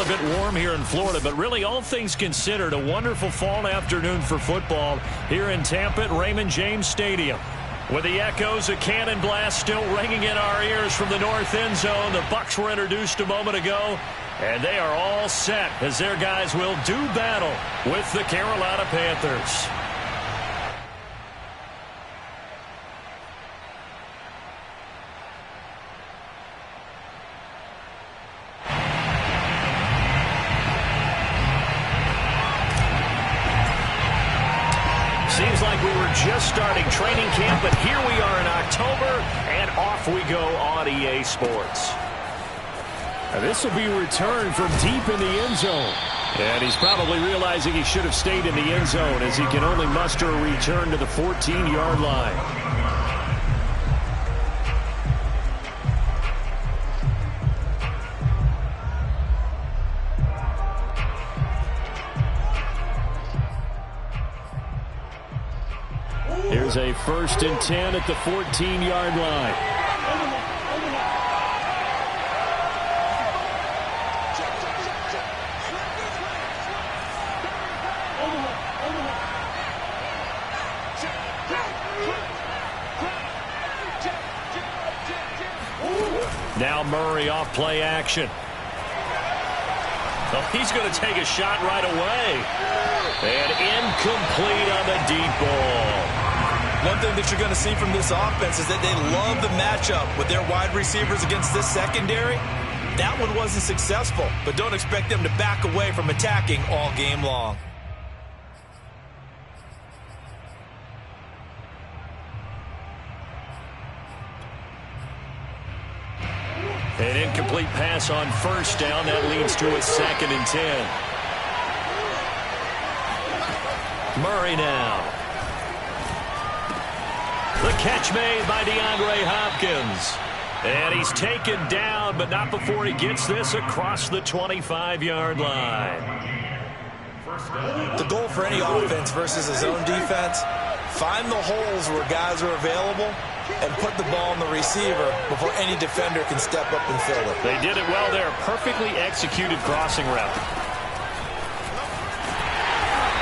a bit warm here in Florida, but really all things considered, a wonderful fall afternoon for football here in Tampa at Raymond James Stadium. With the echoes of cannon blast still ringing in our ears from the north end zone, the Bucs were introduced a moment ago, and they are all set as their guys will do battle with the Carolina Panthers. Seems like we were just starting training camp, but here we are in October, and off we go on EA Sports. Now this will be returned from deep in the end zone. And he's probably realizing he should have stayed in the end zone as he can only muster a return to the 14-yard line. Here's a 1st and 10 at the 14-yard line. Now Murray off play action. Oh, he's going to take a shot right away. And incomplete on the deep ball. One thing that you're going to see from this offense is that they love the matchup with their wide receivers against this secondary. That one wasn't successful, but don't expect them to back away from attacking all game long. An incomplete pass on 1st down. That leads to a 2nd and 10. Murray now. The catch made by DeAndre Hopkins. And he's taken down, but not before he gets this across the 25-yard line. The goal for any offense versus a zone defense, find the holes where guys are available and put the ball on the receiver before any defender can step up and fill it. They did it well there. Perfectly executed crossing route.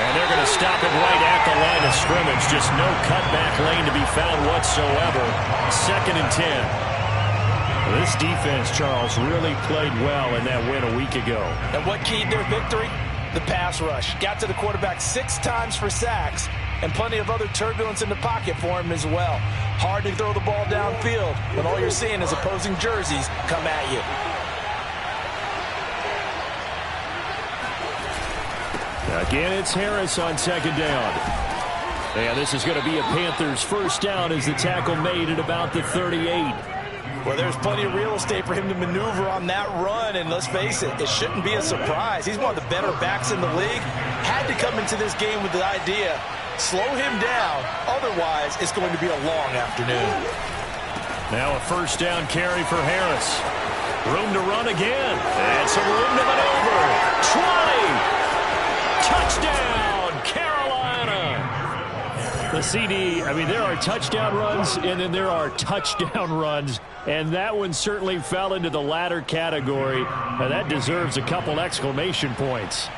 And they're going to stop it right at the line of scrimmage. Just no cutback lane to be found whatsoever. 2nd and 10. This defense, Charles, really played well in that win a week ago. And what keyed their victory? The pass rush. Got to the quarterback 6 times for sacks, and plenty of other turbulence in the pocket for him as well. Hard to throw the ball downfield when all you're seeing is opposing jerseys come at you. Again, it's Harris on 2nd down. And this is going to be a Panthers 1st down as the tackle made at about the 38. Well, there's plenty of real estate for him to maneuver on that run, and let's face it, it shouldn't be a surprise. He's one of the better backs in the league. Had to come into this game with the idea, slow him down, otherwise it's going to be a long afternoon. Now a 1st down carry for Harris. Room to run again, and some room to maneuver. 20! Touchdown, Carolina! The CD, I mean, there are touchdown runs, and then there are touchdown runs, and that one certainly fell into the latter category. Now, that deserves a couple exclamation points.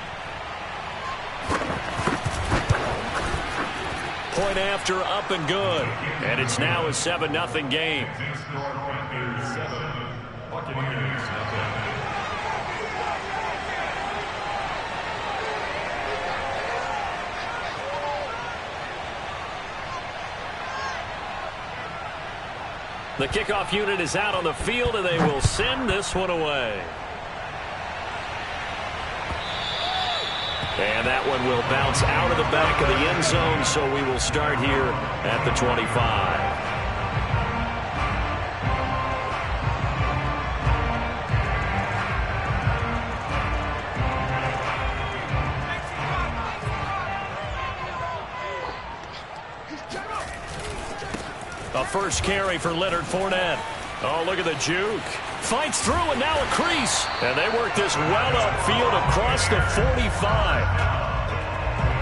Point after, up and good. And it's now a 7-0 game. The kickoff unit is out on the field, and they will send this one away. And that one will bounce out of the back of the end zone, so we will start here at the 25. A 1st carry for Leonard Fournette. Oh, look at the juke. Fights through, and now a crease. And they work this well upfield across the 45.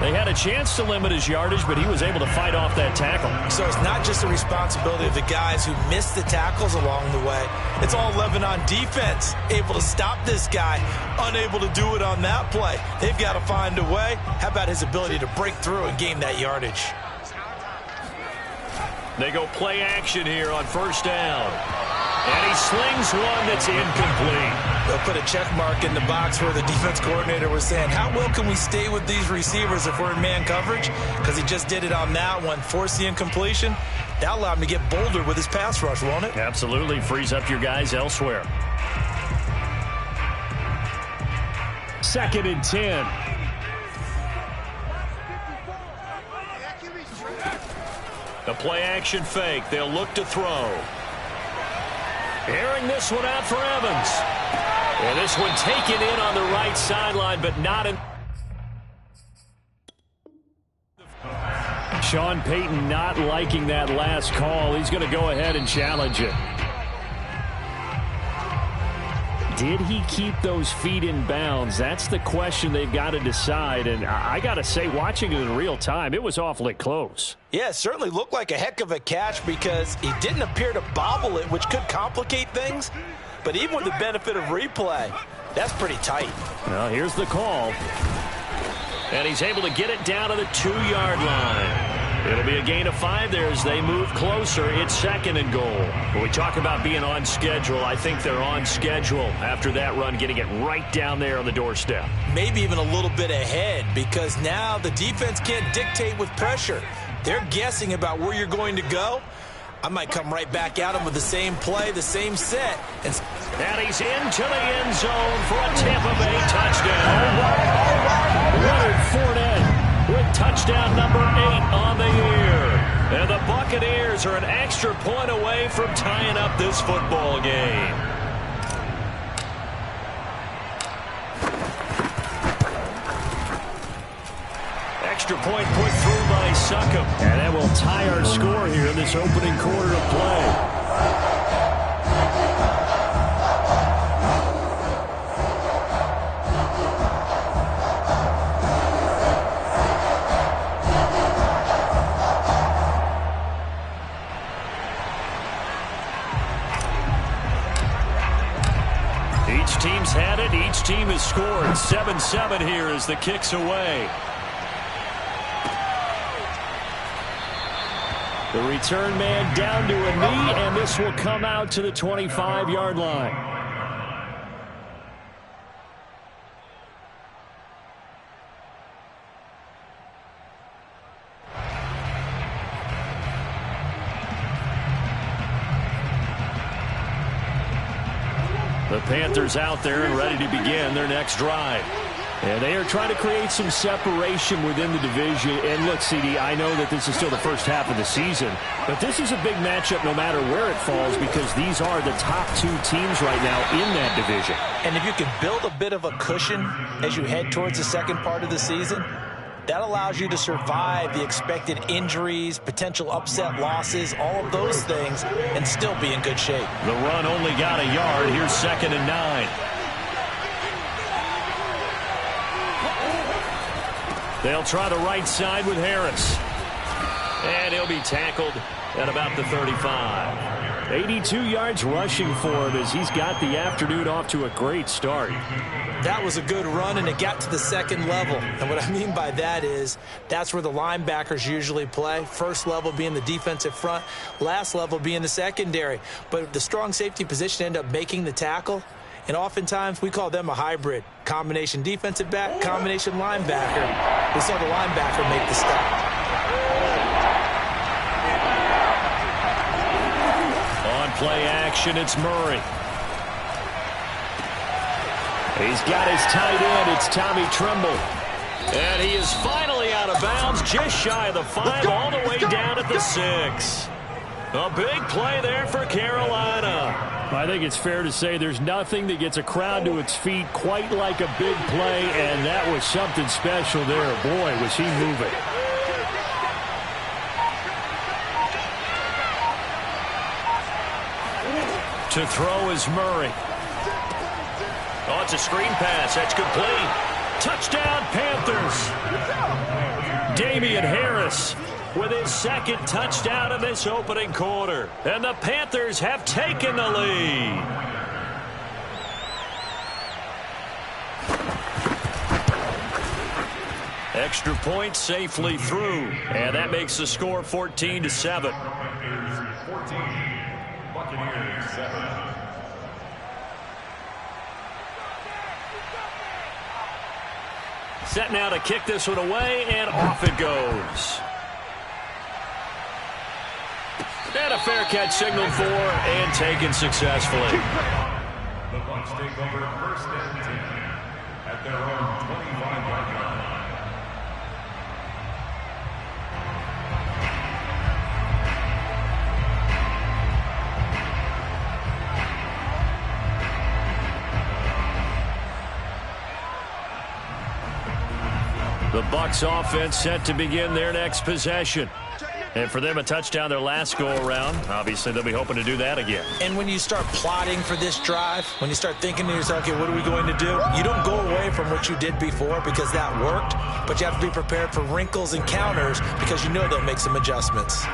They had a chance to limit his yardage, but he was able to fight off that tackle. So it's not just the responsibility of the guys who missed the tackles along the way. It's all 11 on defense, able to stop this guy, unable to do it on that play. They've got to find a way. How about his ability to break through and gain that yardage? They go play action here on first down. And he slings one that's incomplete. They'll put a check mark in the box where the defense coordinator was saying, how well can we stay with these receivers if we're in man coverage? Because he just did it on that one, forced the incompletion. That allowed him to get bolder with his pass rush, won't it? Absolutely. Frees up your guys elsewhere. 2nd and 10. The play action fake. They'll look to throw. Airing this one out for Evans. And this one taken in on the right sideline, but not in. Sean Payton not liking that last call. He's going to go ahead and challenge it. Did he keep those feet in bounds? That's the question they've got to decide. And I got to say, watching it in real time, it was awfully close. Yeah, it certainly looked like a heck of a catch because he didn't appear to bobble it, which could complicate things. But even with the benefit of replay, that's pretty tight. Well, here's the call. And he's able to get it down to the 2-yard line. It'll be a gain of 5 there as they move closer. It's 2nd and goal. When we talk about being on schedule, I think they're on schedule after that run, getting it right down there on the doorstep. Maybe even a little bit ahead because now the defense can't dictate with pressure. They're guessing about where you're going to go. I might come right back at him with the same play, the same set. And he's into the end zone for a Tampa Bay touchdown. Leonard Fournette with touchdown number 8 on the year. And the Buccaneers are an extra point away from tying up this football game. Extra point put through by Succop. And that will tie our score here in this opening quarter of play. Each team's had it. Each team has scored. 7-7 here as the kick's away. The return man down to a knee, and this will come out to the 25-yard line. The Panthers out there and ready to begin their next drive. And they are trying to create some separation within the division. And look, CD, I know that this is still the first half of the season, but this is a big matchup no matter where it falls because these are the top 2 teams right now in that division. And if you can build a bit of a cushion as you head towards the second part of the season, that allows you to survive the expected injuries, potential upset losses, all of those things, and still be in good shape. The run only got a yard. Here's 2nd and 9. They'll try the right side with Harris. And he'll be tackled at about the 35. 82 yards rushing for him as he's got the afternoon off to a great start. That was a good run, and it got to the second level. And what I mean by that is that's where the linebackers usually play. First level being the defensive front, last level being the secondary. But the strong safety position ended up making the tackle. And oftentimes we call them a hybrid. Combination defensive back, combination linebacker. We saw the linebacker make the stop. On play action, it's Murray. He's got his tight end. It's Tommy Tremble. And he is finally out of bounds, just shy of the 5, all the way down at the 6. A big play there for Carolina. I think it's fair to say there's nothing that gets a crowd to its feet quite like a big play, and that was something special there. Boy, was he moving. To throw is Murray. Oh, it's a screen pass. That's complete. Touchdown, Panthers. Damian Harris with his second touchdown in this opening quarter. And the Panthers have taken the lead. Extra point safely through. And that makes the score 14-7. Buccaneers 7. Set now to kick this one away, and off it goes. And a fair catch signaled for and taken successfully. The Bucs take over first and 10 at their own 25-yard line. The Bucs offense set to begin their next possession. And for them, a touchdown their last go-around. Obviously, they'll be hoping to do that again. And when you start plotting for this drive, when you start thinking to yourself, okay, what are we going to do? You don't go away from what you did before because that worked, but you have to be prepared for wrinkles and counters because you know they'll make some adjustments.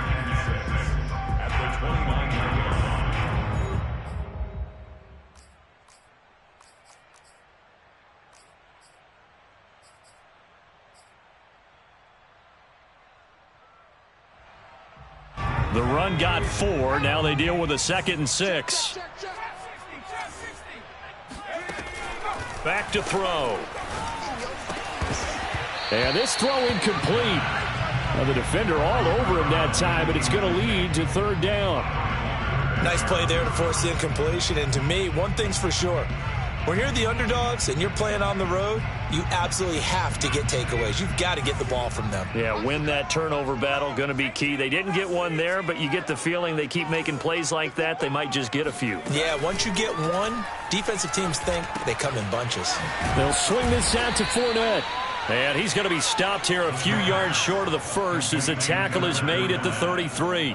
The run got 4. Now they deal with a 2nd and 6. Back to throw. And this throw incomplete. Now the defender all over him that time, but it's going to lead to 3rd down. Nice play there to force the incompletion. And to me, one thing's for sure. When you're the underdogs and you're playing on the road, you absolutely have to get takeaways. You've got to get the ball from them. Yeah, win that turnover battle, going to be key. They didn't get one there, but you get the feeling they keep making plays like that, they might just get a few. Yeah, once you get one, defensive teams think they come in bunches. They'll swing this out to Fournette. And he's going to be stopped here a few yards short of the first as the tackle is made at the 33.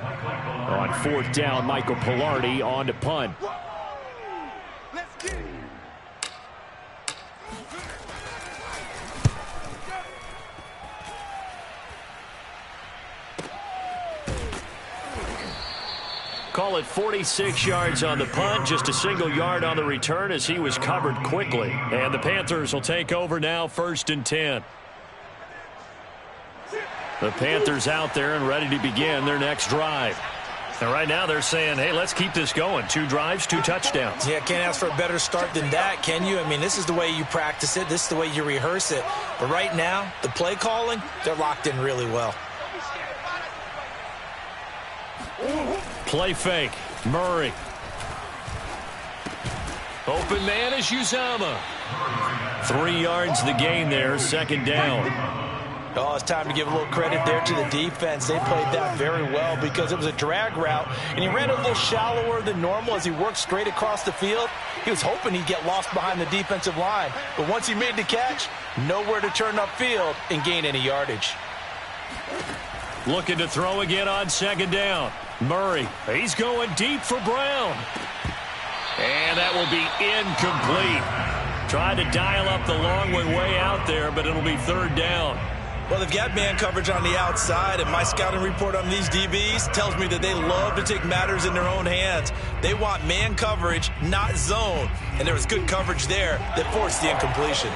On 4th down, Michael Pilardi on to punt. Call it 46 yards on the punt, just a single yard on the return as he was covered quickly. And the Panthers will take over now, 1st and 10. The Panthers out there and ready to begin their next drive. And right now they're saying, hey, let's keep this going. 2 drives, 2 touchdowns. Yeah, can't ask for a better start than that, can you? I mean, this is the way you practice it. This is the way you rehearse it. But right now, the play calling, they're locked in really well. Play fake. Murray. Open man is Uzama. 3 yards the gain there, 2nd down. Oh, it's time to give a little credit there to the defense. They played that very well because it was a drag route, and he ran a little shallower than normal as he worked straight across the field. He was hoping he'd get lost behind the defensive line, but once he made the catch, nowhere to turn upfield and gain any yardage. Looking to throw again on 2nd down. Murray, he's going deep for Brown. And that will be incomplete. Tried to dial up the long one way out there, but it'll be 3rd down. Well, they've got man coverage on the outside, and my scouting report on these DBs tells me that they love to take matters in their own hands. They want man coverage, not zone. And there was good coverage there that forced the incompletion.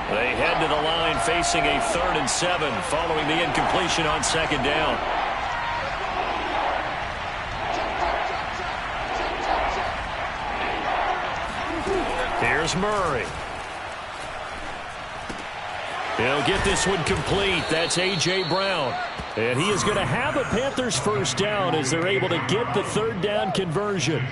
They head to the line facing a 3rd and 7 following the incompletion on 2nd down. Here's Murray. He'll get this one complete. That's A.J. Brown. And he is going to have a Panthers 1st down as they're able to get the 3rd down conversion.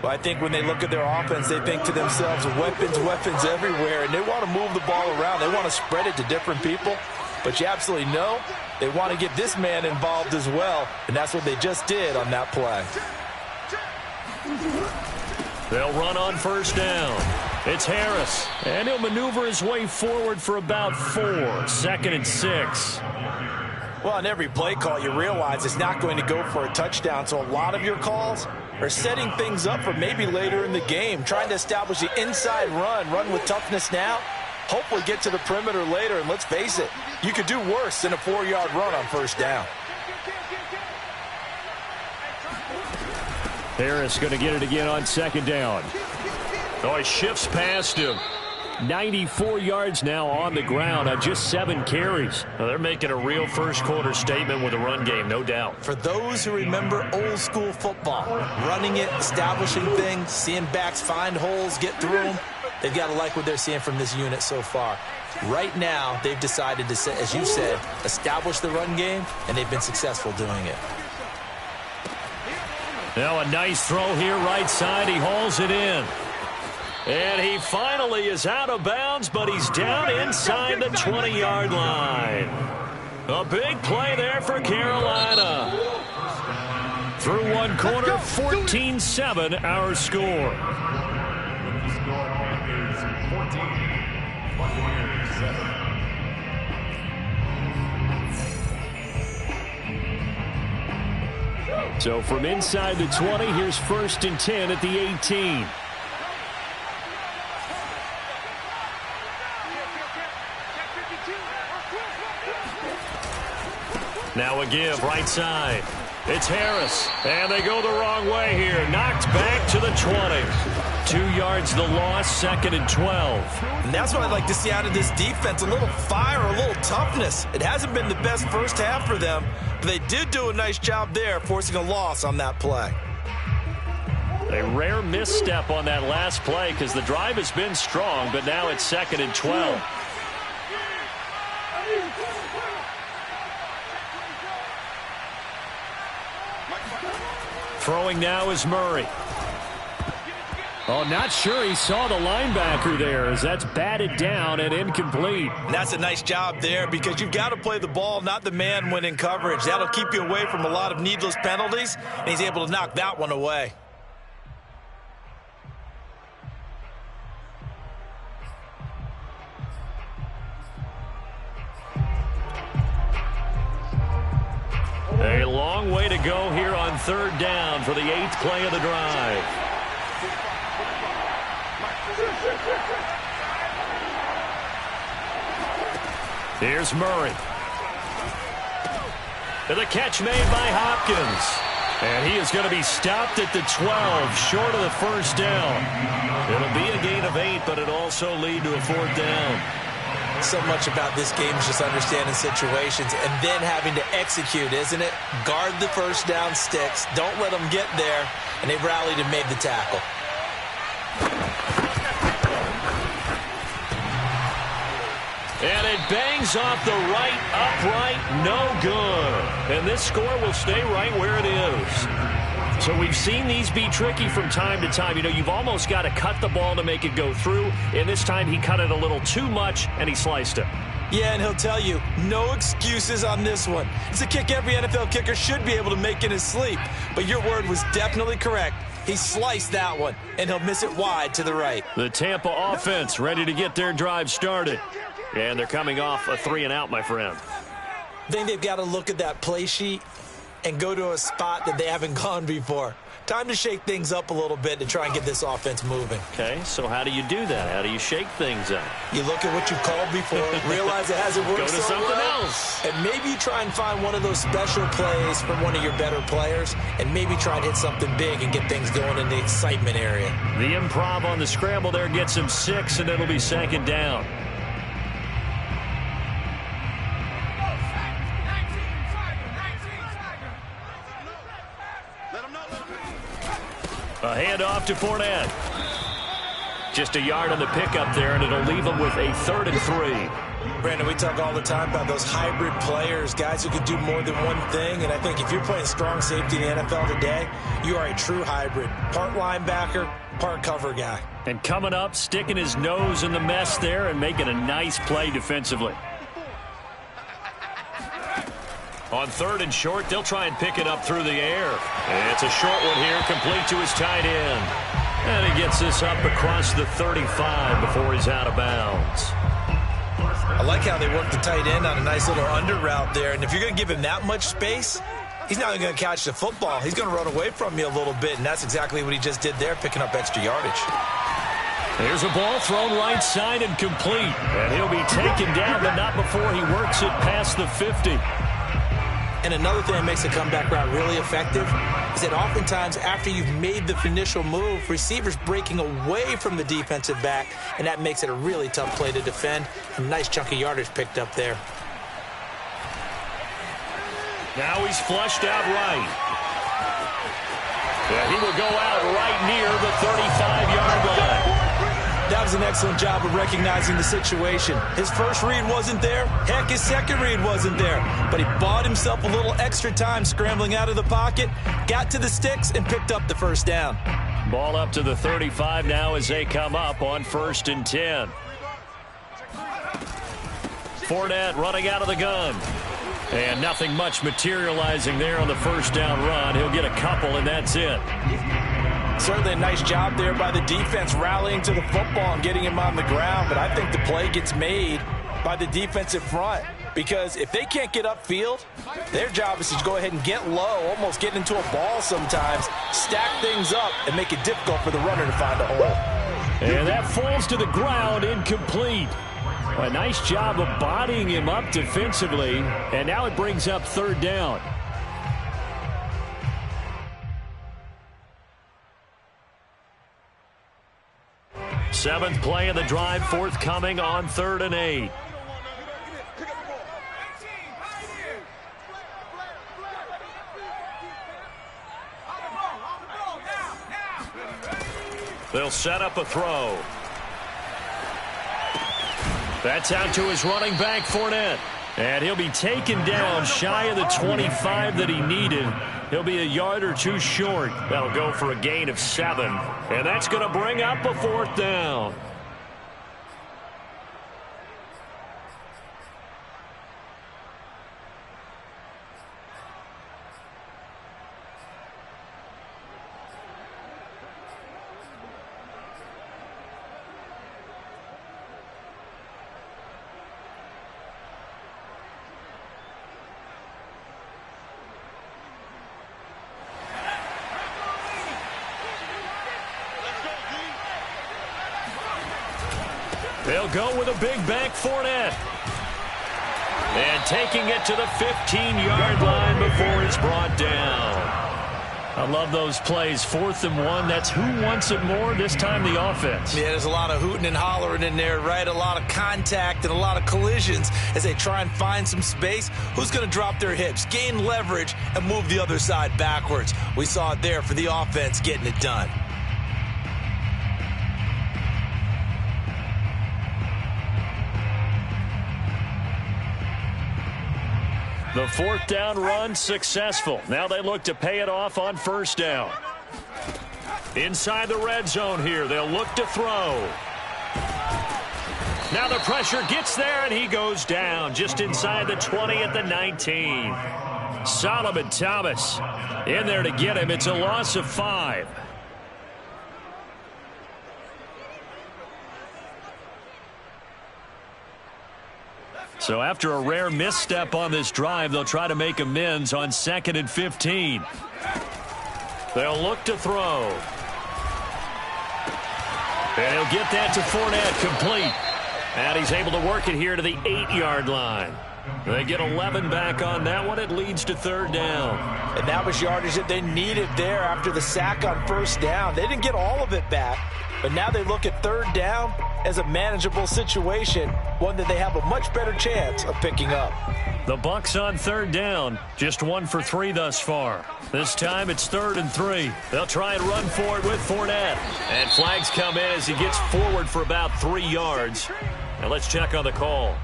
Well, I think when they look at their offense, they think to themselves, weapons, weapons everywhere, and they want to move the ball around. They want to spread it to different people. But you absolutely know they want to get this man involved as well, and that's what they just did on that play. They'll run on 1st down. It's Harris, and he'll maneuver his way forward for about 4. 2nd and 6. Well, on every play call, you realize it's not going to go for a touchdown, so a lot of your calls are setting things up for maybe later in the game, trying to establish the inside run with toughness now, hopefully get to the perimeter later, and let's face it, you could do worse than a 4-yard run on first down. Harris going to get it again on second down. Oh, he shifts past him. 94 yards now on the ground on just 7 carries. Well, they're making a real first-quarter statement with a run game, no doubt. For those who remember old-school football, running it, establishing things, seeing backs find holes, get through them, they've got to like what they're seeing from this unit so far. Right now, they've decided to, as you said, establish the run game, and they've been successful doing it. Now a nice throw here right side. He hauls it in. And he finally is out of bounds, but he's down inside the 20-yard line. A big play there for Carolina. Through one quarter, 14-7 our score. So from inside the 20, here's 1st and 10 at the 18. Now a give right side. It's Harris. And they go the wrong way here. Knocked back to the 20. 2 yards the loss, 2nd and 12. And that's what I'd like to see out of this defense. A little fire, a little toughness. It hasn't been the best first half for them, but they did do a nice job there, forcing a loss on that play. A rare misstep on that last play because the drive has been strong, but now it's 2nd and 12. Throwing now is Murray. Oh, not sure he saw the linebacker there as that's batted down and incomplete. And that's a nice job there because you've got to play the ball, not the man when in coverage. That'll keep you away from a lot of needless penalties, and he's able to knock that one away. A long way to go here on 3rd down for the 8th play of the drive. Here's Murray. And the catch made by Hopkins. And he is going to be stopped at the 12, short of the first down. It'll be a gain of 8, but it'll also lead to a 4th down. So much about this game is just understanding situations and then having to execute, isn't it? Guard the first down sticks. Don't let them get there. And they rallied and made the tackle. And it bangs off the right upright. No good. And this score will stay right where it is. So we've seen these be tricky from time to time. You know, you've almost got to cut the ball to make it go through. And this time he cut it a little too much, and he sliced it. Yeah, and he'll tell you, no excuses on this one. It's a kick every NFL kicker should be able to make in his sleep. But your word was definitely correct. He sliced that one, and he'll miss it wide to the right. The Tampa offense ready to get their drive started. And they're coming off a 3-and-out, my friend. I think they've got to look at that play sheet and go to a spot that they haven't gone before. Time to shake things up a little bit to try and get this offense moving. Okay, so how do you do that? How do you shake things up? You look at what you've called before, realize it hasn't worked Go to so something well, else. and maybe you try and find one of those special plays from one of your better players, and maybe try and hit something big and get things going in the excitement area. The improv on the scramble there gets him 6, and it'll be 2nd down. A handoff to Fournette. Just a yard on the pickup there, and it'll leave him with a 3rd and 3. Brandon, we talk all the time about those hybrid players, guys who can do more than one thing, and I think if you're playing strong safety in the NFL today, you are a true hybrid. Part linebacker, part cover guy. And coming up, sticking his nose in the mess there and making a nice play defensively. On 3rd and short, they'll try and pick it up through the air. And it's a short one here, complete to his tight end. And he gets this up across the 35 before he's out of bounds. I like how they work the tight end on a nice little under route there. And if you're going to give him that much space, he's not going to catch the football. He's going to run away from you a little bit, and that's exactly what he just did there, picking up extra yardage. Here's a ball thrown right side and complete. And he'll be taken down, but not before he works it past the 50. And another thing that makes a comeback route really effective is that oftentimes after you've made the initial move, receivers breaking away from the defensive back, and that makes it a really tough play to defend. A nice chunk of yardage picked up there. Now he's flushed out right. Yeah, he will go out right near the 35-yard line. That was an excellent job of recognizing the situation. His first read wasn't there. Heck, his second read wasn't there. But he bought himself a little extra time scrambling out of the pocket, got to the sticks, and picked up the first down. Ball up to the 35 now as they come up on 1st and 10. Fournette running out of the gun. And nothing much materializing there on the first down run. He'll get a couple, and that's it. Certainly a nice job there by the defense rallying to the football and getting him on the ground. But I think the play gets made by the defensive front. Because if they can't get upfield, their job is to go ahead and get low, almost get into a ball sometimes, stack things up, and make it difficult for the runner to find a hole. And that falls to the ground, incomplete. A nice job of bodying him up defensively. And now it brings up 3rd down. Seventh play of the drive forthcoming on 3rd and 8. They'll set up a throw. That's out to his running back, Fournette. And he'll be taken down shy of the 25 that he needed. He'll be a yard or two short. That'll go for a gain of 7. And that's going to bring up a 4th down. They'll go with a big back Fournette. And taking it to the 15-yard line before it's brought down. I love those plays. 4th and 1. That's who wants it more, this time the offense. Yeah, there's a lot of hooting and hollering in there, right? A lot of contact and a lot of collisions as they try and find some space. Who's going to drop their hips, gain leverage, and move the other side backwards? We saw it there for the offense getting it done. The 4th down run successful. Now they look to pay it off on 1st down. Inside the red zone here. They'll look to throw. Now the pressure gets there, and he goes down just inside the 20 at the 19. Solomon Thomas in there to get him. It's a loss of 5. So after a rare misstep on this drive, they'll try to make amends on 2nd and 15. They'll look to throw. And he'll get that to Fournette, complete. And he's able to work it here to the 8-yard line. They get 11 back on that one. It leads to 3rd down. And that was yardage that they needed there after the sack on 1st down. They didn't get all of it back, but now they look at 3rd down as a manageable situation, one that they have a much better chance of picking up. The Bucs on 3rd down, just 1 for 3 thus far. This time it's 3rd and 3. They'll try and run for it with Fournette. And flags come in as he gets forward for about 3 yards. And let's check on the call.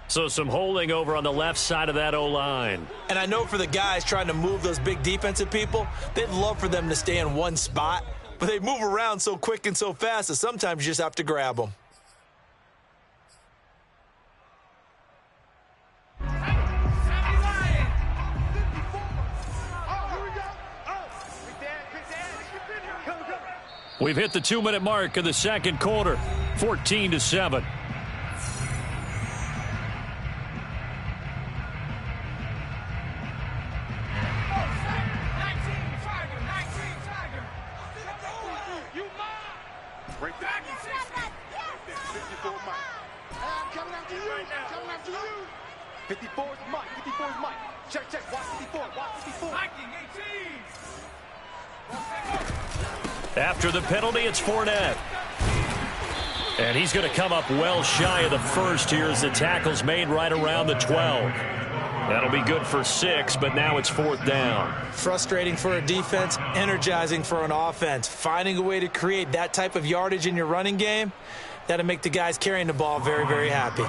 So some holding over on the left side of that O-line. And I know for the guys trying to move those big defensive people, they'd love for them to stay in one spot. But they move around so quick and so fast that sometimes you just have to grab them. We've hit the 2-minute mark of the second quarter, 14-7. 54 is Mike. 54 is Mike. Check, check. Watch 54. Watch 54. After the penalty, it's Fournette. And he's going to come up well shy of the first here as the tackle's made right around the 12. That'll be good for 6, but now it's 4th down. Frustrating for a defense, energizing for an offense. Finding a way to create that type of yardage in your running game, that'll make the guys carrying the ball very, very happy.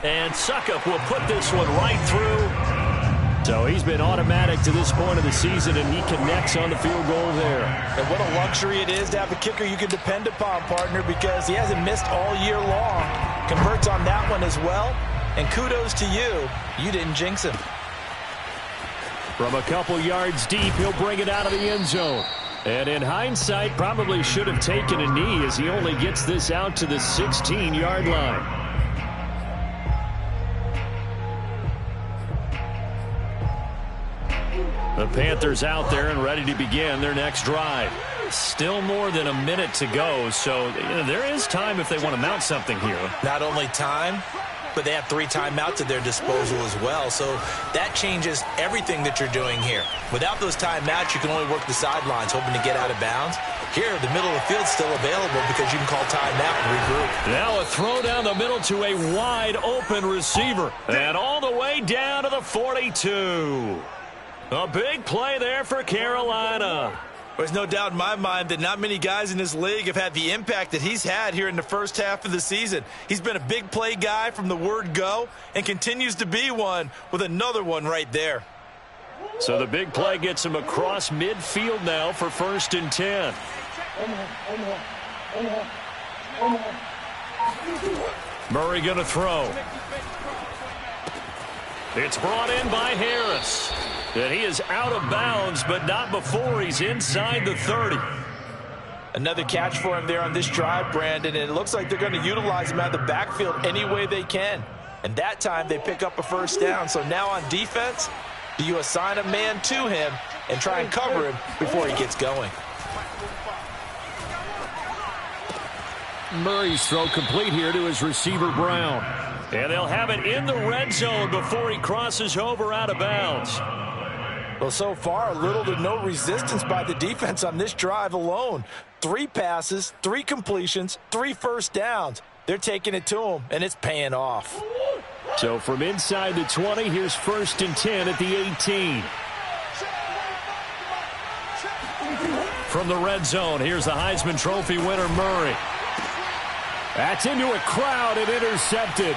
And Suckup will put this one right through. So he's been automatic to this point of the season, and he connects on the field goal there. And what a luxury it is to have a kicker you can depend upon, partner, because he hasn't missed all year long. Converts on that one as well. And kudos to you. You didn't jinx him. From a couple yards deep, he'll bring it out of the end zone. And in hindsight, probably should have taken a knee as he only gets this out to the 16-yard line. The Panthers out there and ready to begin their next drive. Still more than a minute to go, so there is time if they want to mount something here. Not only time, but they have 3 timeouts at their disposal as well, so that changes everything that you're doing here. Without those timeouts, you can only work the sidelines, hoping to get out of bounds. Here, the middle of the field's still available because you can call timeout and regroup. Now a throw down the middle to a wide-open receiver, and all the way down to the 42. A big play there for Carolina. There's no doubt in my mind that not many guys in this league have had the impact that he's had here in the first half of the season. He's been a big play guy from the word go and continues to be one with another one right there. So the big play gets him across midfield now for 1st and 10. Murray going to throw. It's brought in by Harris. And he is out of bounds, but not before he's inside the 30. Another catch for him there on this drive, Brandon, and it looks like they're going to utilize him out of the backfield any way they can. And that time they pick up a 1st down. So now on defense, do you assign a man to him and try and cover him before he gets going? Murray's throw complete here to his receiver, Brown. And they'll have it in the red zone before he crosses over out of bounds. Well, so far, little to no resistance by the defense on this drive alone. 3 passes, 3 completions, 3 first downs. They're taking it to him, and it's paying off. So from inside the 20, here's 1st and 10 at the 18. From the red zone, here's the Heisman Trophy winner, Murray. That's into a crowd and intercepted.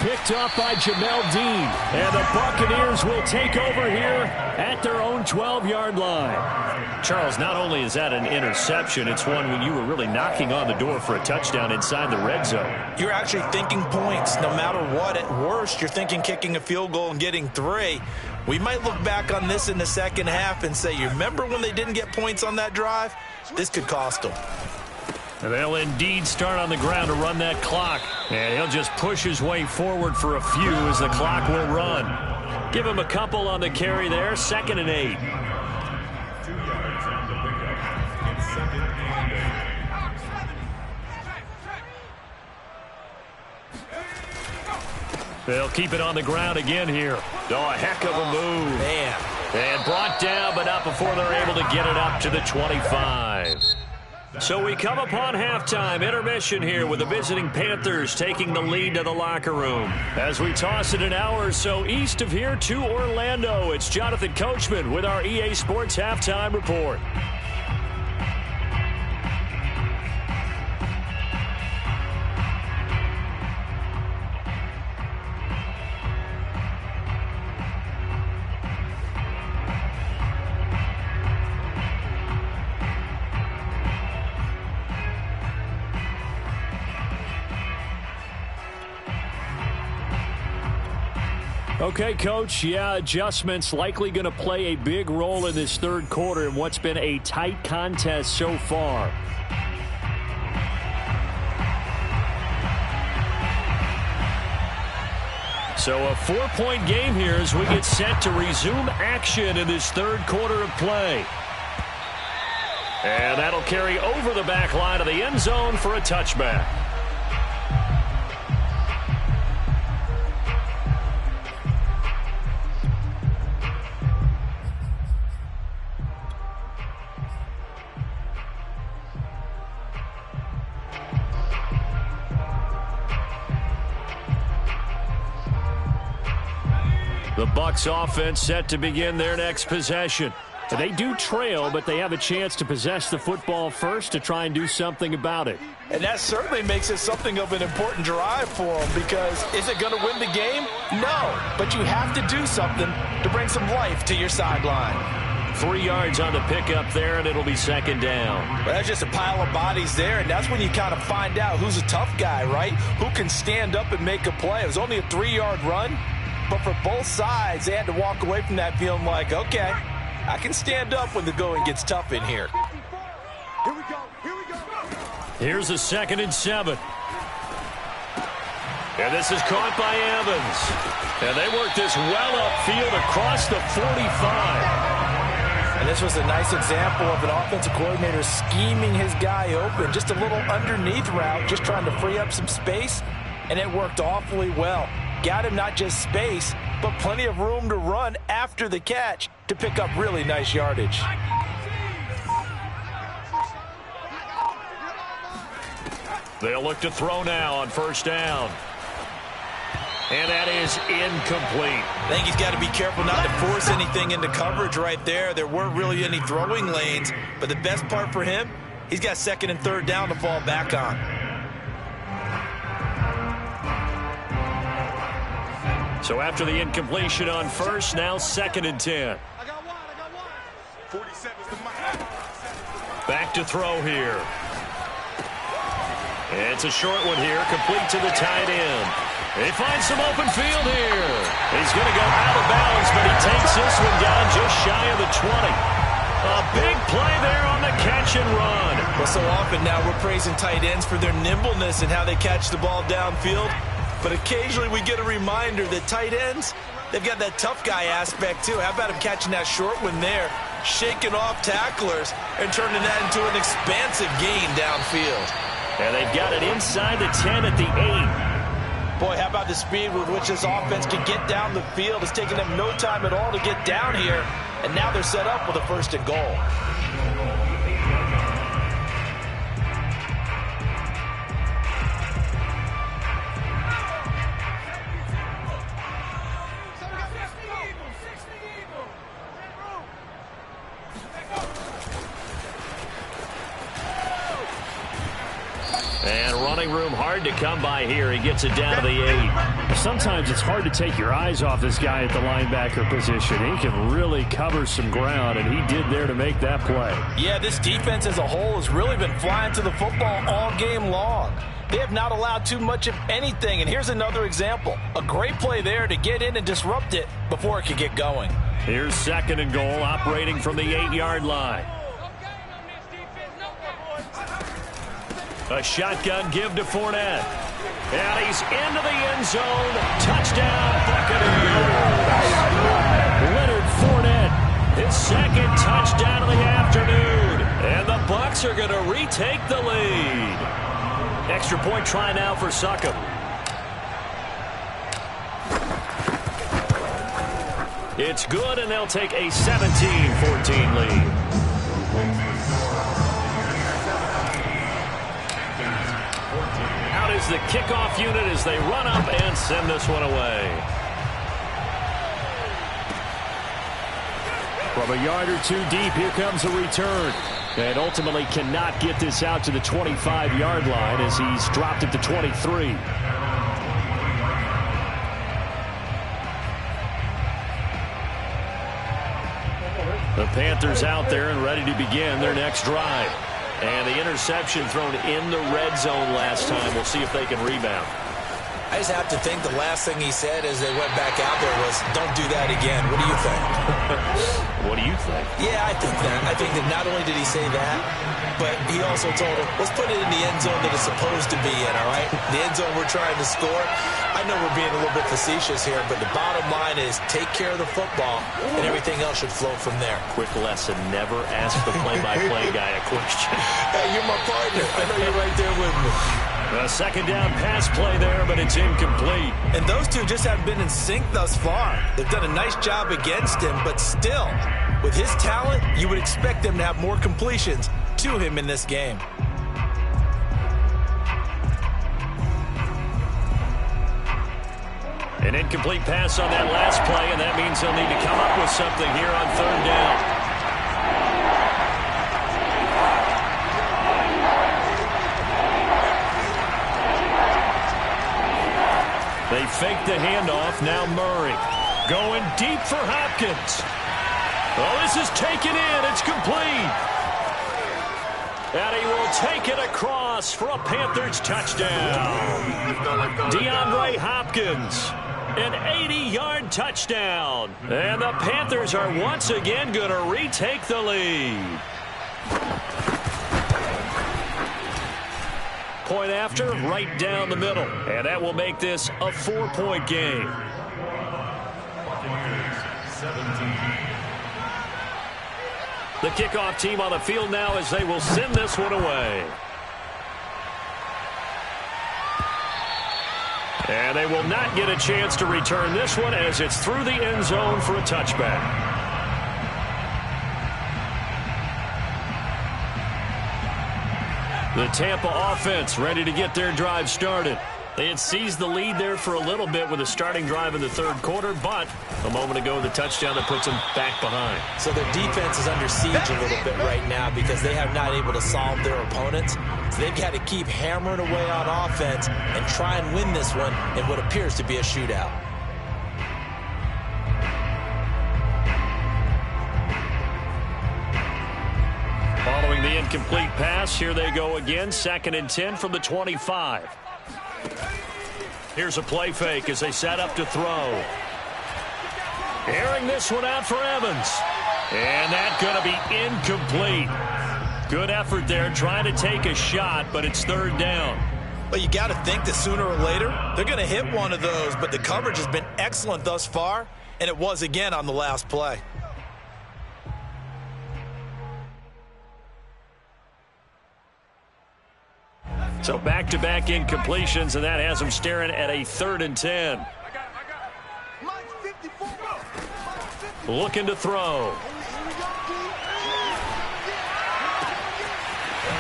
Picked off by Jamel Dean. And the Buccaneers will take over here at their own 12-yard line. Charles, not only is that an interception, it's one when you were really knocking on the door for a touchdown inside the red zone. You're actually thinking points no matter what. At worst, you're thinking kicking a field goal and getting 3. We might look back on this in the second half and say, you remember when they didn't get points on that drive? This could cost them. And they'll indeed start on the ground to run that clock. And he'll just push his way forward for a few as the clock will run. Give him a couple on the carry there. 2nd and 8. They'll keep it on the ground again here. Oh, a heck of a move. Man. And brought down, but not before they're able to get it up to the 25. So we come upon halftime intermission here with the visiting Panthers taking the lead to the locker room. As we toss it an hour or so east of here to Orlando, it's Jonathan Coachman with our EA Sports Halftime Report. Okay, Coach, adjustments likely going to play a big role in this 3rd quarter in what's been a tight contest so far. So a 4-point game here as we get set to resume action in this third quarter of play. And that'll carry over the back line of the end zone for a touchback. The Bucs offense set to begin their next possession. They do trail, but they have a chance to possess the football first to try and do something about it. And that certainly makes it something of an important drive for them, because is it going to win the game? No, but you have to do something to bring some life to your sideline. 3 yards on the pickup there, and it'll be second down. Well, that's just a pile of bodies there, and that's when you kind of find out who's a tough guy, right? Who can stand up and make a play. It was only a 3-yard run, but for both sides, they had to walk away from that feeling like, okay, I can stand up when the going gets tough in here. Here we go. Here we go. Here's a 2nd and 7. And this is caught by Evans. And they work this well upfield across the 45. And this was a nice example of an offensive coordinator scheming his guy open. Just a little underneath route, just trying to free up some space. And it worked awfully well. Got him not just space, but plenty of room to run after the catch to pick up really nice yardage. They'll look to throw now on first down. And that is incomplete. I think he's got to be careful not to force anything into coverage right there. There weren't really any throwing lanes, but the best part for him, he's got 2nd and 3rd down to fall back on. So after the incompletion on first, now 2nd and 10. I got one. 47's the mark. Back to throw here. It's a short one here, complete to the tight end. He finds some open field here. He's going to go out of bounds, but he takes this one down just shy of the 20. A big play there on the catch and run. Well, so often now we're praising tight ends for their nimbleness and how they catch the ball downfield. But occasionally we get a reminder that tight ends, they've got that tough guy aspect too. How about him catching that short one there, shaking off tacklers, and turning that into an expansive gain downfield. And they've got it inside the 10 at the 8. Boy, how about the speed with which this offense can get down the field? It's taken them no time at all to get down here, and now they're set up with a 1st and goal. And running room hard to come by here. He gets it down to the 8. Sometimes it's hard to take your eyes off this guy at the linebacker position. He can really cover some ground, and he did there to make that play. Yeah, this defense as a whole has really been flying to the football all game long. They have not allowed too much of anything, and here's another example. A great play there to get in and disrupt it before it could get going. Here's 2nd and goal, operating from the 8-yard line. A shotgun give to Fournette. And he's into the end zone. Touchdown, Buccaneers. Leonard Fournette, his 2nd touchdown of the afternoon. And the Bucs are going to retake the lead. Extra point try now for Succop. It's good, and they'll take a 17-14 lead. Out is the kickoff unit as they run up and send this one away. From a yard or two deep, here comes a return. And ultimately cannot get this out to the 25-yard line as he's dropped it to 23. The Panthers out there and ready to begin their next drive. And the interception thrown in the red zone last time. We'll see if they can rebound. I just have to think the last thing he said as they went back out there was, don't do that again. What do you think? What do you think? Yeah, I think that. I think that not only did he say that, but he also told him, let's put it in the end zone that it's supposed to be in, all right? The end zone we're trying to score. I know we're being a little bit facetious here, but the bottom line is take care of the football, and everything else should flow from there. Quick lesson, never ask the play-by-play guy a question. Hey, you're my partner. I know you're right there with me. A second down pass play there, but it's incomplete. And those two just haven't been in sync thus far. They've done a nice job against him, but still, with his talent, you would expect them to have more completions to him in this game. An incomplete pass on that last play, and that means they'll need to come up with something here on third down. They fake the handoff. Now Murray going deep for Hopkins. Oh, this is taken in. It's complete. And he will take it across for a Panthers touchdown. DeAndre Hopkins, an 80-yard touchdown. And the Panthers are once again going to retake the lead. Point after, right down the middle. And that will make this a 4-point game. The kickoff team on the field now as they will send this one away. And they will not get a chance to return this one as it's through the end zone for a touchback. The Tampa offense ready to get their drive started. They had seized the lead there for a little bit with a starting drive in the third quarter, but a moment ago the touchdown that puts them back behind. So their defense is under siege a little bit right now because they have not able to solve their opponents. So they've got to keep hammering away on offense and try and win this one in what appears to be a shootout. Following the incomplete pass, here they go again. 2nd and 10 from the 25. Here's a play fake as they set up to throw. Airing this one out for Evans. And that's going to be incomplete. Good effort there trying to take a shot, but it's third down. Well, you got to think that sooner or later they're going to hit one of those, but the coverage has been excellent thus far, and it was again on the last play. So back-to-back incompletions, and that has them staring at a 3rd and 10. Looking to throw.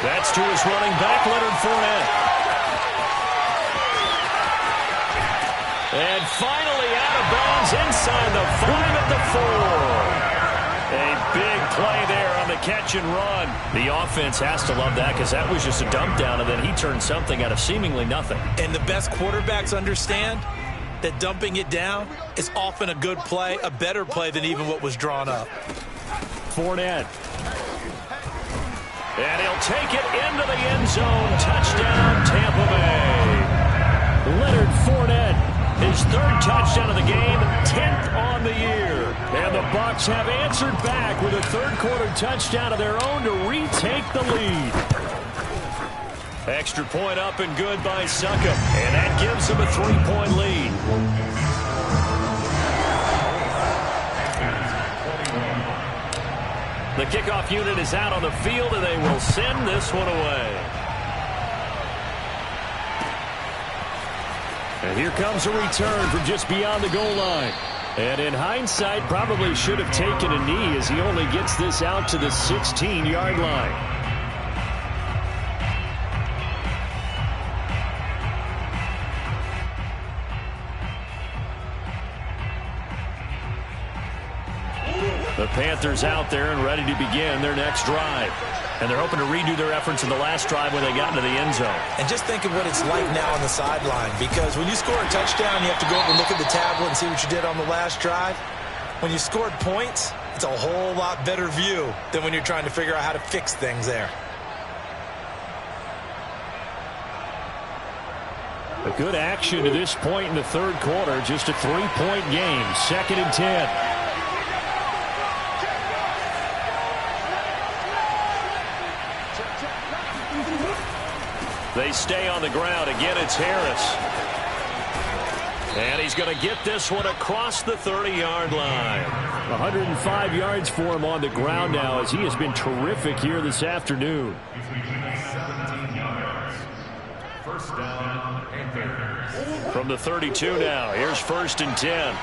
That's to his running back, Leonard Fournette. And finally out of bounds inside the 5 at the 4. A big play there on the catch and run. The offense has to love that because that was just a dump down, and then he turned something out of seemingly nothing. And the best quarterbacks understand that dumping it down is often a good play, a better play than even what was drawn up. Fournette. And he'll take it into the end zone. Touchdown, Tampa Bay. Leonard Fournette. His 3rd touchdown of the game, 10th on the year. And the Bucs have answered back with a third-quarter touchdown of their own to retake the lead. Extra point up and good by Succop. And that gives them a 3-point lead. The kickoff unit is out on the field, and they will send this one away. And here comes a return from just beyond the goal line. And in hindsight, probably should have taken a knee as he only gets this out to the 16-yard line. The Panthers out there and ready to begin their next drive. And they're hoping to redo their efforts in the last drive when they got into the end zone. And just think of what it's like now on the sideline, because when you score a touchdown, you have to go over and look at the tablet and see what you did on the last drive. When you scored points, it's a whole lot better view than when you're trying to figure out how to fix things there. The Good action to this point in the third quarter. Just a 3-point game. 2nd and 10. They stay on the ground. Again, it's Harris. And he's going to get this one across the 30-yard line. 105 yards for him on the ground now, as he has been terrific here this afternoon. From the 32 now, here's 1st and 10.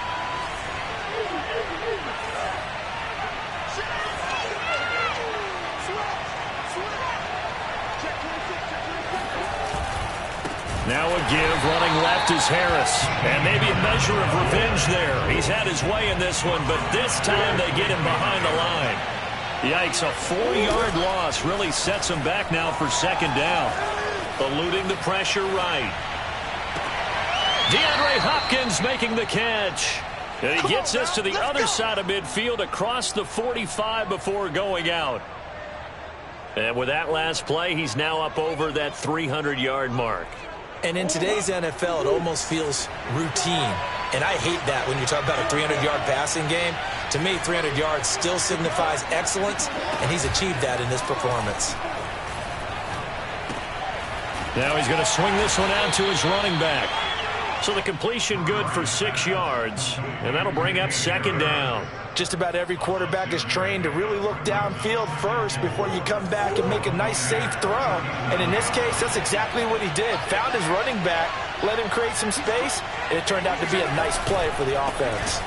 Now a give, running left is Harris. And maybe a measure of revenge there. He's had his way in this one, but this time they get him behind the line. Yikes, a 4-yard loss really sets him back now for 2nd down. Eluding the pressure right. DeAndre Hopkins making the catch. And he gets us to the other side of midfield across the 45 before going out. And with that last play, he's now up over that 300-yard mark. And in today's NFL, it almost feels routine. And I hate that when you talk about a 300-yard passing game. To me, 300 yards still signifies excellence, and he's achieved that in this performance. Now he's going to swing this one out to his running back. So the completion good for 6 yards, and that'll bring up 2nd down. Just about every quarterback is trained to really look downfield first before you come back and make a nice, safe throw. And in this case, that's exactly what he did. Found his running back, let him create some space, and it turned out to be a nice play for the offense.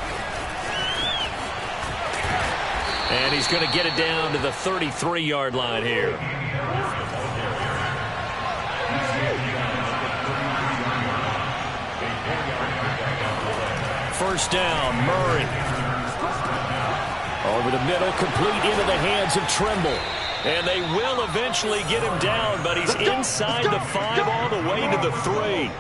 And he's going to get it down to the 33-yard line here. First down, Murray. Over the middle, complete into the hands of Trimble. And they will eventually get him down, but he's inside the 5 all the way to the 3.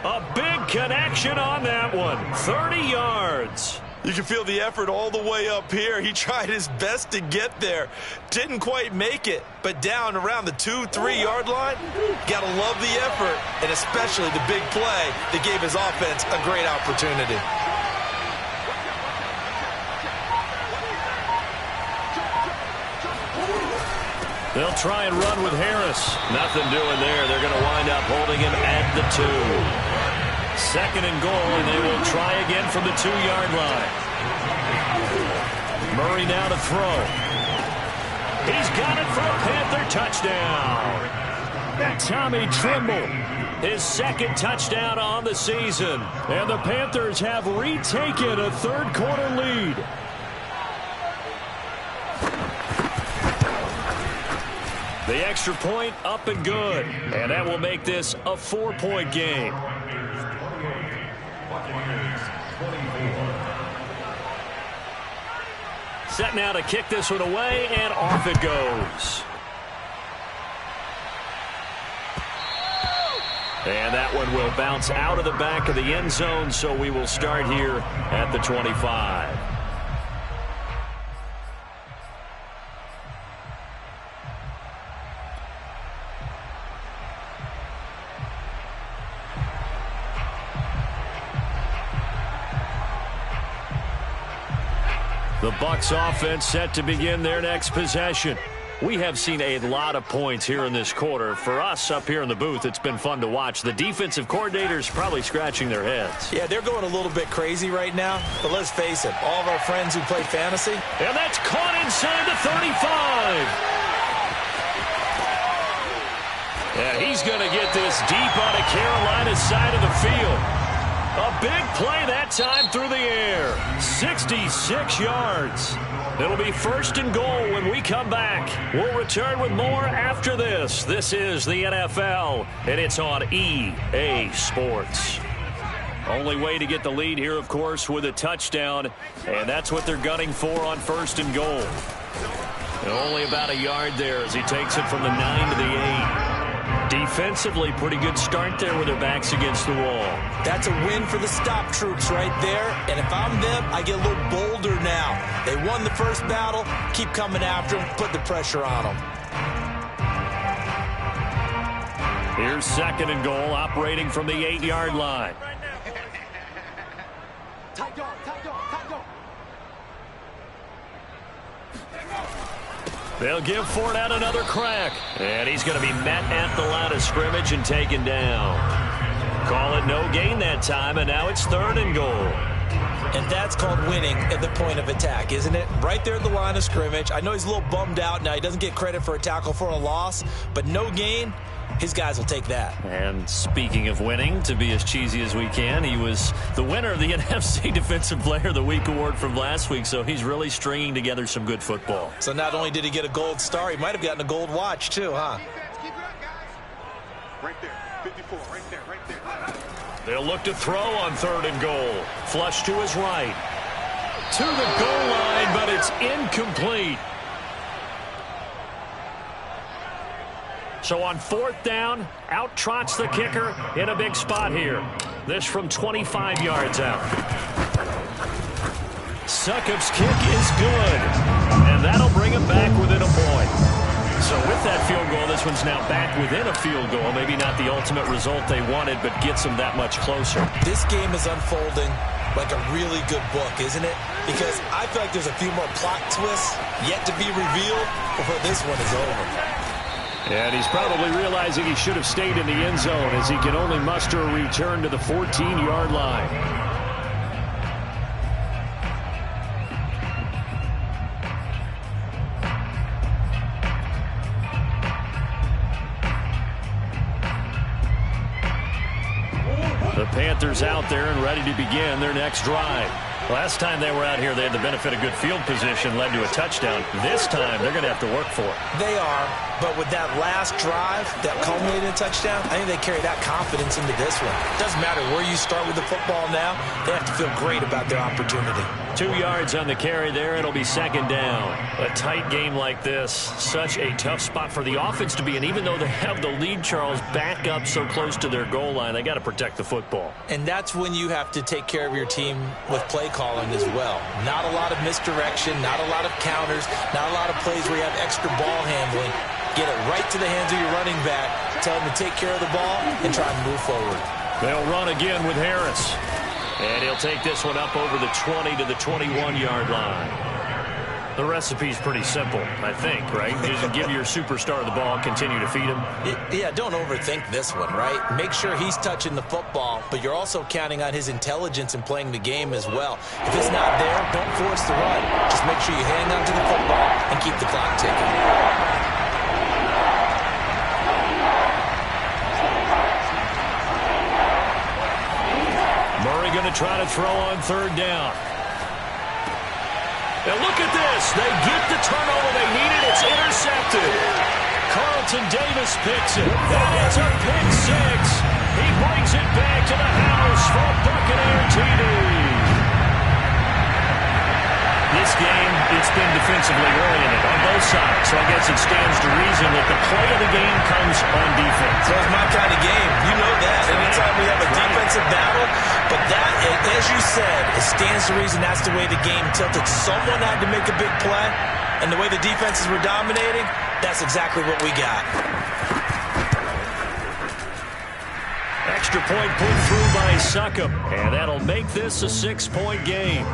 A big connection on that one. 30 yards. You can feel the effort all the way up here. He tried his best to get there. Didn't quite make it, but down around the 2-3-yard line, gotta love the effort, and especially the big play that gave his offense a great opportunity. They'll try and run with Harris. Nothing doing there. They're going to wind up holding him at the 2. 2nd and goal, and they will try again from the 2-yard line. Murray now to throw. He's got it for a Panther touchdown. Tommy Trimble. His 2nd touchdown on the season. And the Panthers have retaken a third-quarter lead. The extra point up and good. And that will make this a 4-point game. Set now to kick this one away, and off it goes. And that one will bounce out of the back of the end zone, so we will start here at the 25. The Bucs offense set to begin their next possession. We have seen a lot of points here in this quarter. For us up here in the booth, it's been fun to watch. The defensive coordinators probably scratching their heads. Yeah, they're going a little bit crazy right now. But let's face it, all of our friends who play fantasy. And that's caught inside the 35. And he's going to get this deep on of Carolina's side of the field. A big play that time through the air. 66 yards. It'll be 1st and goal when we come back. We'll return with more after this. This is the NFL, and it's on EA Sports. Only way to get the lead here, of course, with a touchdown, and that's what they're gunning for on 1st and goal. And only about a yard there as he takes it from the 9 to the 8. Defensively, pretty good start there with their backs against the wall. That's a win for the stop troops right there. And if I'm them, I get a little bolder now. They won the first battle. Keep coming after them. Put the pressure on them. Here's 2nd and goal, operating from the 8-yard line. Tight dog, tight dog, tight dog. They'll give Fournette another crack. And he's going to be met at the line of scrimmage and taken down. Call it no gain that time, and now it's 3rd and goal. And that's called winning at the point of attack, isn't it? Right there at the line of scrimmage. I know he's a little bummed out now. He doesn't get credit for a tackle for a loss, but no gain, his guys will take that. And speaking of winning, to be as cheesy as we can, he was the winner of the NFC Defensive Player of the Week award from last week, so he's really stringing together some good football. So not only did he get a gold star, he might have gotten a gold watch too, huh? Keep it up, guys. Right there, 54, right there, right there. They'll look to throw on 3rd and goal. Flush to his right. To the goal line, but it's incomplete. So on 4th down, out trots the kicker in a big spot here. This from 25 yards out. Succop's kick is good. And that'll bring him back within a point. So with that field goal, this one's now back within a field goal. Maybe not the ultimate result they wanted, but gets them that much closer. This game is unfolding like a really good book, isn't it? Because I feel like there's a few more plot twists yet to be revealed before this one is over. And he's probably realizing he should have stayed in the end zone as he can only muster a return to the 14-yard line. The Panthers out there and ready to begin their next drive. Last time they were out here, they had the benefit of good field position, led to a touchdown. This time, they're going to have to work for it. They are, but with that last drive that culminated in a touchdown, I think they carry that confidence into this one. It doesn't matter where you start with the football now. They have to feel great about their opportunity. 2 yards on the carry there. It'll be 2nd down. A tight game like this, such a tough spot for the offense to be in. Even though they have the lead, Charles, back up so close to their goal line, they got to protect the football. And that's when you have to take care of your team with play calling as well. Not a lot of misdirection, not a lot of counters, not a lot of plays where you have extra ball handling. Get it right to the hands of your running back, tell him to take care of the ball, and try and move forward. They'll run again with Harris. And he'll take this one up over the 20 to the 21-yard line. The recipe's pretty simple, I think, right? Just give your superstar the ball, continue to feed him. Yeah, don't overthink this one, right? Make sure he's touching the football, but you're also counting on his intelligence in playing the game as well. If it's not there, don't force the run. Just make sure you hang on to the football and keep the clock ticking. Going to try to throw on 3rd down. Now look at this. They get the turnover they needed. It's intercepted. Carlton Davis picks it. It's a pick 6. He brings it back to the house for a Buccaneer TD. This game, it's been defensively oriented on both sides, so I guess it stands to reason that the play of the game comes on defense. So it's my kind of game. You know that. Anytime we have a defensive battle, but that, as you said, it stands to reason that's the way the game tilted. Someone had to make a big play, and the way the defenses were dominating, that's exactly what we got. Extra point put through by Succop, and that'll make this a 6-point game.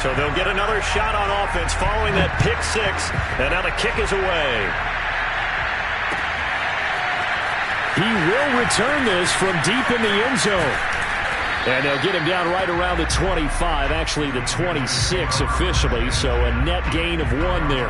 So they'll get another shot on offense following that pick 6, and now the kick is away. He will return this from deep in the end zone. And they'll get him down right around the 25, actually the 26 officially, so a net gain of 1 there.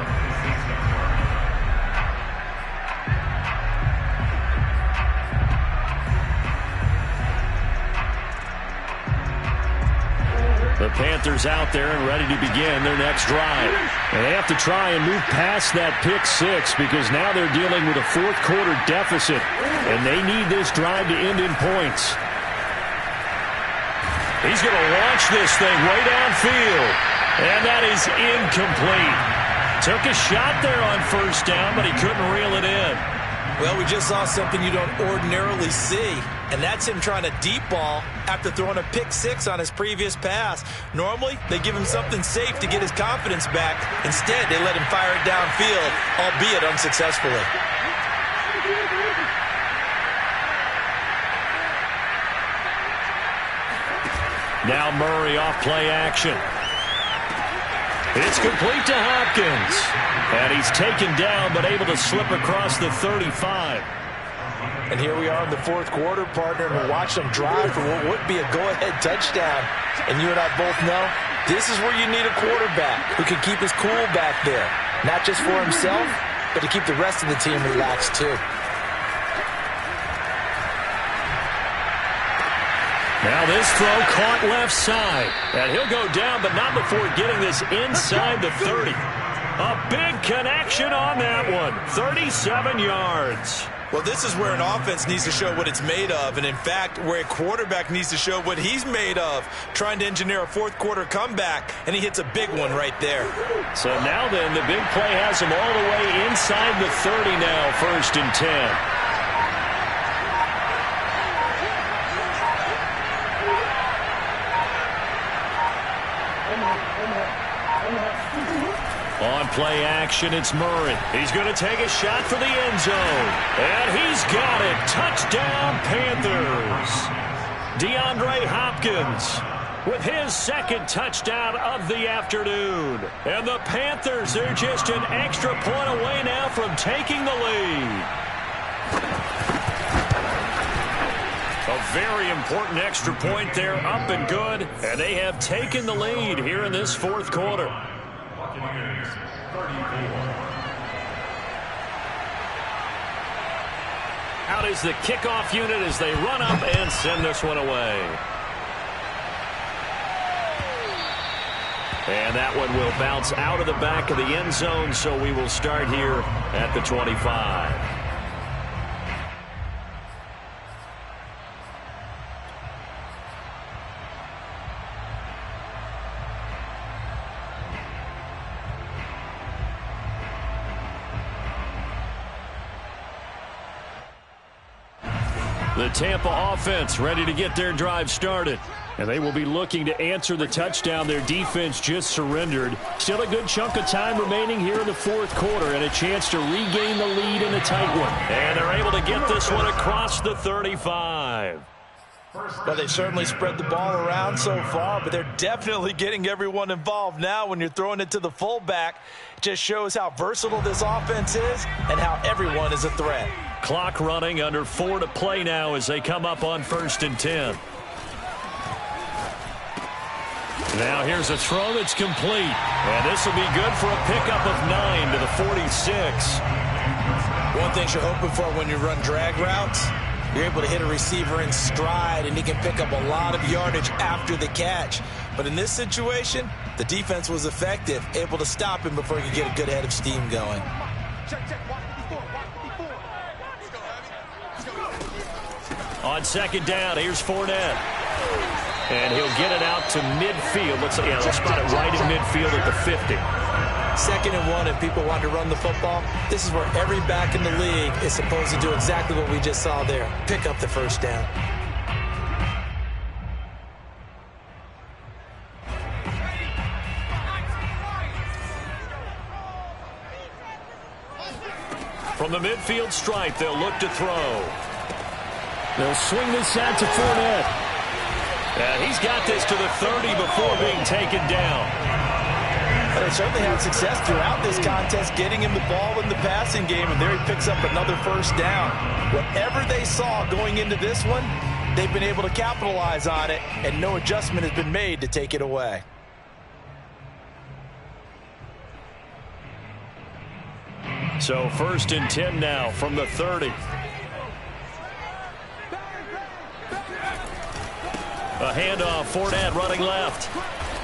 The Panthers out there and ready to begin their next drive. And they have to try and move past that pick 6 because now they're dealing with a 4th quarter deficit, and they need this drive to end in points. He's going to launch this thing way downfield, and that is incomplete. Took a shot there on 1st down, but he couldn't reel it in. Well, we just saw something you don't ordinarily see, and that's him trying to deep ball after throwing a pick six on his previous pass. Normally, they give him something safe to get his confidence back. Instead, they let him fire it downfield, albeit unsuccessfully. Now Murray off play action. It's complete to Hopkins. And he's taken down, but able to slip across the 35. And here we are in the fourth quarter, partner, and we're watching them drive for what would be a go-ahead touchdown. And you and I both know this is where you need a quarterback who can keep his cool back there. Not just for himself, but to keep the rest of the team relaxed too. Now this throw caught left side. And he'll go down, but not before getting this inside the 30. A big connection on that one. 37 yards. Well, this is where an offense needs to show what it's made of. And, in fact, where a quarterback needs to show what he's made of. Trying to engineer a fourth-quarter comeback, and he hits a big one right there. So now then, the big play has him all the way inside the 30 now, 1st and 10. On play action, it's Murray. He's going to take a shot for the end zone. And he's got it. Touchdown, Panthers. DeAndre Hopkins with his second touchdown of the afternoon. And the Panthers are just an extra point away now from taking the lead. A very important extra point there, up and good. And they have taken the lead here in this fourth quarter. Out is the kickoff unit as they run up and send this one away. And that one will bounce out of the back of the end zone, so we will start here at the 25. The Tampa offense ready to get their drive started. And they will be looking to answer the touchdown their defense just surrendered. Still a good chunk of time remaining here in the fourth quarter and a chance to regain the lead in a tight one. And they're able to get this one across the 35. Well, they certainly spread the ball around so far, but they're definitely getting everyone involved now when you're throwing it to the fullback. It just shows how versatile this offense is and how everyone is a threat. Clock running, under 4 to play now as they come up on 1st and 10. Now here's a throw that's complete. And this will be good for a pickup of 9 to the 46. One thing you're hoping for when you run drag routes, you're able to hit a receiver in stride, and he can pick up a lot of yardage after the catch. But in this situation, the defense was effective, able to stop him before he could get a good head of steam going. On second down, here's Fournette. And he'll get it out to midfield. Let's spot it right in midfield at the 50. 2nd and 1, and people want to run the football. This is where every back in the league is supposed to do exactly what we just saw there. Pick up the first down. From the midfield stripe, they'll look to throw. They'll swing this out to Fournette. And he's got this to the 30 before being taken down. But they certainly had success throughout this contest getting him the ball in the passing game, and there he picks up another first down. Whatever they saw going into this one, they've been able to capitalize on it, and no adjustment has been made to take it away. So 1st and 10 now from the 30. A handoff, Fournette running left.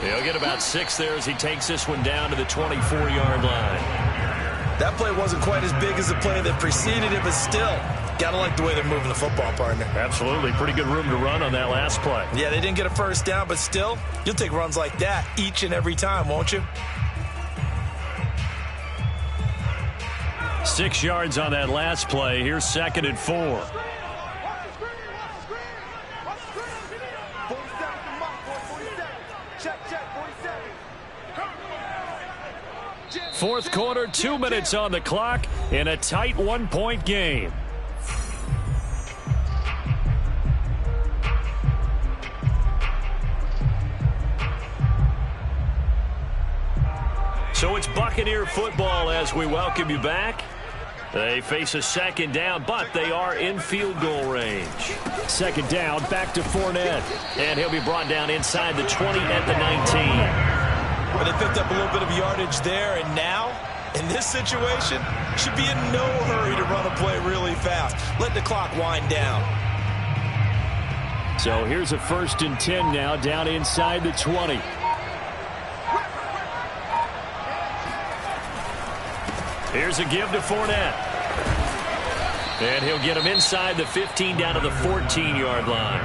He'll get about 6 there as he takes this one down to the 24-yard line. That play wasn't quite as big as the play that preceded it, but still, gotta like the way they're moving the football, partner. Absolutely. Pretty good room to run on that last play. Yeah, they didn't get a first down, but still, you'll take runs like that each and every time, won't you? 6 yards on that last play. Here's 2nd and 4. Fourth quarter, 2 minutes on the clock in a tight 1-point game. So it's Buccaneer football as we welcome you back. They face a 2nd down, but they are in field goal range. 2nd down, back to Fournette. And he'll be brought down inside the 20 at the 19. Well, they picked up a little bit of yardage there, and now, in this situation, should be in no hurry to run a play really fast. Let the clock wind down. So here's a 1st and 10 now, down inside the 20. Here's a give to Fournette. And he'll get him inside the 15 down to the 14-yard line.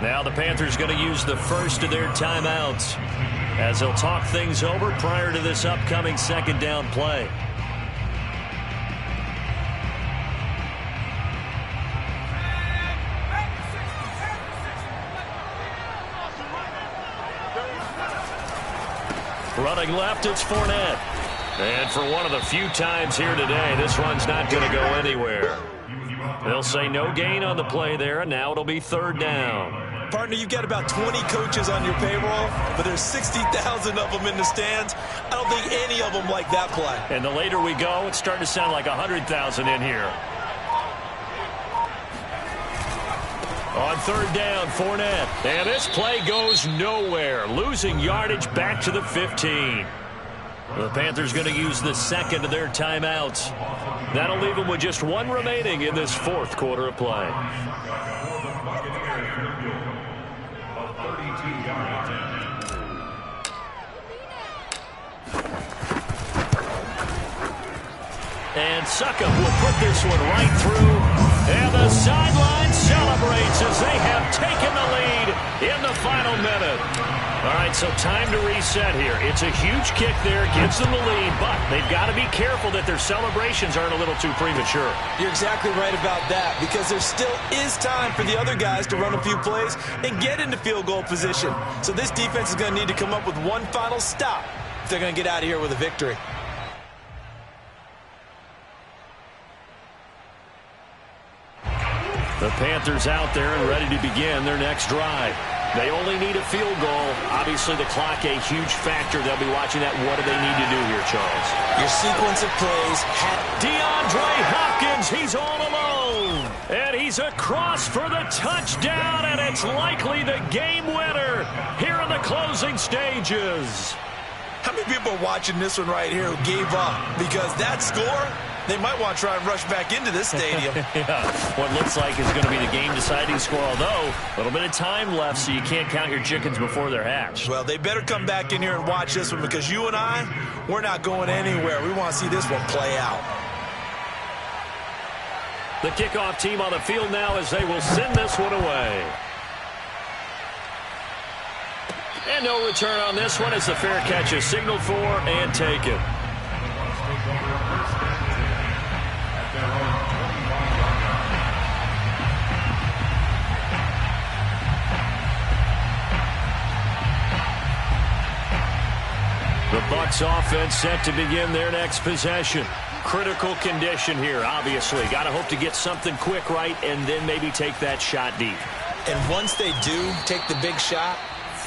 Now the Panthers going to use the first of their timeouts as they'll talk things over prior to this upcoming 2nd down play. Running left, it's Fournette. And for one of the few times here today, this one's not going to go anywhere. They'll say no gain on the play there, and now it'll be 3rd down. Partner, you've got about 20 coaches on your payroll, but there's 60,000 of them in the stands. I don't think any of them like that play. And the later we go, it's starting to sound like 100,000 in here. On 3rd down, Fournette. And this play goes nowhere. Losing yardage back to the 15. The Panthers going to use the 2nd of their timeouts. That'll leave them with just 1 remaining in this 4th quarter of play. And Suckup will put this one right through. And the sideline celebrates as they have taken the lead in the final minute. All right, so time to reset here. It's a huge kick there, gives them the lead, but they've got to be careful that their celebrations aren't a little too premature. You're exactly right about that, because there still is time for the other guys to run a few plays and get into field goal position. So this defense is going to need to come up with one final stop if they're going to get out of here with a victory. The Panthers out there and ready to begin their next drive. They only need a field goal. Obviously, the clock a huge factor. They'll be watching that. What do they need to do here, Charles? Your sequence of plays. DeAndre Hopkins, he's all alone. And he's across for the touchdown, and it's likely the game winner here in the closing stages. How many people are watching this one right here who gave up? Because that score, they might want to try and rush back into this stadium. Yeah, what looks like is going to be the game-deciding score, although a little bit of time left, so you can't count your chickens before they're hatched. Well, they better come back in here and watch this one, because you and I, we're not going anywhere. We want to see this one play out. The kickoff team on the field now as they will send this one away. And no return on this one as the fair catch is signaled for and taken. The Bucs offense set to begin their next possession. Critical condition here, obviously. Got to hope to get something quick right and then maybe take that shot deep. And once they do take the big shot,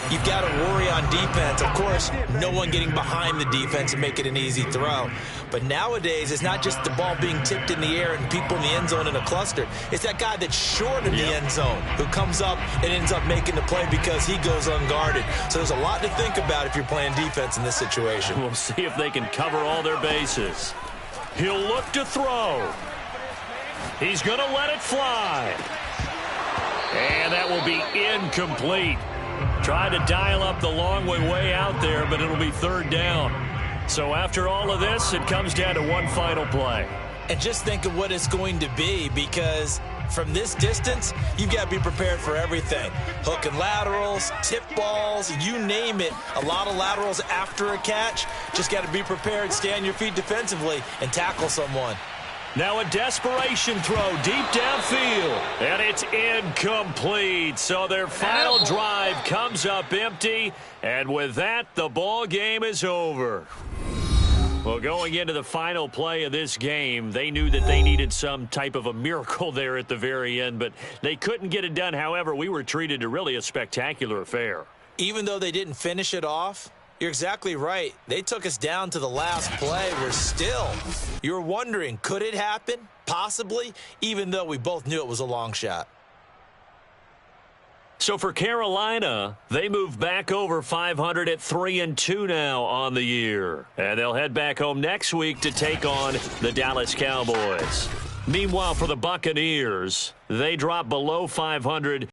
you've got to worry on defense. Of course, no one getting behind the defense and make it an easy throw. But nowadays, it's not just the ball being tipped in the air and people in the end zone in a cluster. It's that guy that's short in the end zone who comes up and ends up making the play because he goes unguarded. So there's a lot to think about if you're playing defense in this situation. We'll see if they can cover all their bases. He'll look to throw. He's going to let it fly. And that will be incomplete. Tried to dial up the long way out there, but it'll be 3rd down. So after all of this, it comes down to one final play. And just think of what it's going to be, because From this distance, you've got to be prepared for everything. Hook and laterals, tip balls, you name it. A lot of laterals after a catch. Just got to be prepared, stay on your feet defensively, and tackle someone. Now a desperation throw deep downfield, and it's incomplete. So their final drive comes up empty, and with that, the ball game is over. Well, going into the final play of this game, they knew that they needed some type of a miracle there at the very end, but they couldn't get it done. However, we were treated to really a spectacular affair. Even though they didn't finish it off, you're exactly right. They took us down to the last play. You're wondering, could it happen? Possibly, even though we both knew it was a long shot. So for Carolina, they move back over 500 at 3-2 now on the year. And they'll head back home next week to take on the Dallas Cowboys. Meanwhile, for the Buccaneers, they drop below 500